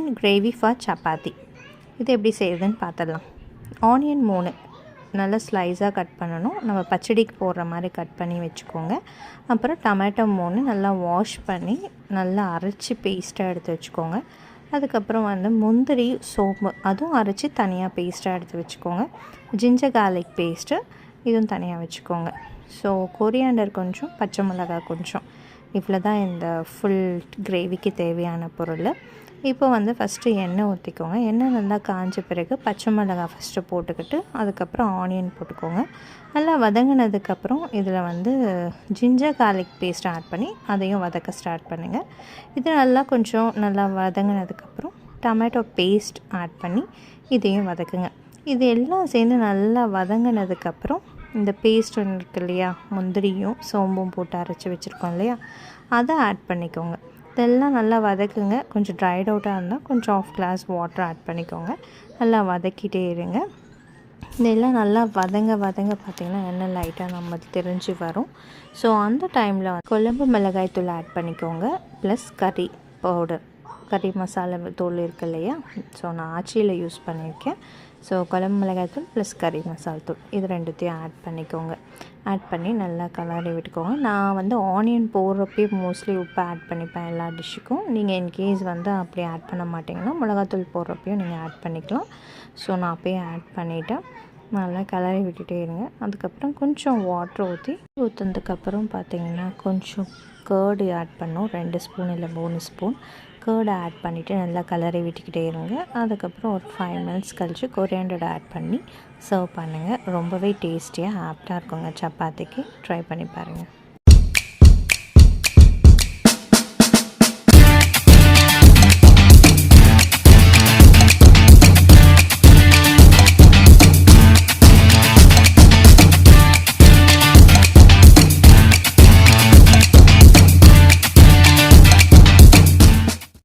Onion gravy for chapati. இது எப்படி செய்யுதுன்னு பார்த்துடலாம். ஆனியன் 3 நல்லா ஸ்லைஸாக கட் பண்ணணும். நம்ம பச்சடிக்கு போடுற மாதிரி கட் பண்ணி வச்சுக்கோங்க. அப்புறம் டொமேட்டோ 3 நல்லா வாஷ் பண்ணி நல்லா அரைச்சி பேஸ்ட்டாக எடுத்து வச்சுக்கோங்க. அதுக்கப்புறம் முந்திரி, சோம்பு அதுவும் அரைச்சி தனியாக பேஸ்ட்டாக எடுத்து வச்சுக்கோங்க. ஜிஞ்சர் கார்லிக் பேஸ்ட்டு இதுவும் தனியாக வச்சுக்கோங்க. ஸோ கொரியாண்டர் கொஞ்சம், பச்சை மிளகாய் கொஞ்சம், இவ்வளோ தான் இந்த ஃபுல் கிரேவிக்கு தேவையான பொருள். இப்போ ஃபஸ்ட்டு எண்ணெய் ஊற்றிக்கோங்க. எண்ணெய் நல்லா காஞ்ச பிறகு பச்சை மிளகாய் ஃபஸ்ட்டு போட்டுக்கிட்டு அதுக்கப்புறம் ஆனியன் போட்டுக்கோங்க. நல்லா வதங்கினதுக்கப்புறம் இதில் ஜிஞ்சர் கார்லிக் பேஸ்ட் ஆட் பண்ணி அதையும் வதக்க ஸ்டார்ட் பண்ணுங்கள். இது கொஞ்சம் நல்லா வதங்கினதுக்கப்புறம் டொமேட்டோ பேஸ்ட் ஆட் பண்ணி இதையும் வதக்குங்க. இது எல்லாம் சேர்ந்து நல்லா வதங்கினதுக்கப்புறம் இந்த பேஸ்ட் ஒன்று இருக்குது இல்லையா, முந்திரியும் சோம்பும் போட்டு அரைச்சி வச்சுருக்கோம் இல்லையா, அதை ஆட் பண்ணிக்கோங்க. இதெல்லாம் நல்லா வதக்குங்க. கொஞ்சம் ட்ரைட் அவுட்டாக இருந்தால் கொஞ்சம் 1/2 கிளாஸ் வாட்டர் ஆட் பண்ணிக்கோங்க. நல்லா வதக்கிட்டே இருங்க. இதெல்லாம் நல்லா வதங்க பார்த்திங்கன்னா எண்ணெய் லைட்டாக நம்ம தெரிஞ்சு வரும். ஸோ அந்த டைமில் குழம்பு மிளகாய் தூள் ஆட் பண்ணிக்கோங்க. ப்ளஸ் கறி பவுடர், கறி மசாலா தூள் இருக்குது இல்லையா, ஸோ நான் ஆச்சியில் யூஸ் பண்ணியிருக்கேன். ஸோ குழம்பு மிளகாய்த்தூள் ப்ளஸ் கறி மசாலா தூள் இது ரெண்டுத்தையும் ஆட் பண்ணிக்கோங்க. ஆட் பண்ணி நல்லா கலரி விட்டுக்கோங்க. நான் ஆனியன் போடுறப்பே மோஸ்ட்லி உப்பு ஆட் பண்ணிப்பேன் எல்லா டிஷ்ஷுக்கும். நீங்கள் இன்கேஸ் அப்படி ஆட் பண்ண மாட்டிங்கன்னா மிளகாத்தூள் போடுறப்பையும் நீங்கள் ஆட் பண்ணிக்கலாம். ஸோ நான் அப்போயே ஆட் பண்ணிவிட்டேன். நல்லா கலரி விட்டுட்டே இருங்க. அதுக்கப்புறம் கொஞ்சம் வாட்டர் ஊற்றுனதுக்கப்புறம் பார்த்திங்கன்னா கொஞ்சம் கேர்டு ஆட் பண்ணோம். 2 ஸ்பூன் இல்லை 3 ஸ்பூன் கேர்டு ஆட் பண்ணிவிட்டு நல்லா கலரி விட்டுக்கிட்டே இருங்க. அதுக்கப்புறம் ஒரு 5 மினிட்ஸ் கழித்து கொரியாண்டர் ஆட் பண்ணி சர்வ் பண்ணுங்கள். ரொம்பவே டேஸ்டியாக ஆப்டாக இருக்குங்க சப்பாத்திக்கு. ட்ரை பண்ணி பாருங்கள்.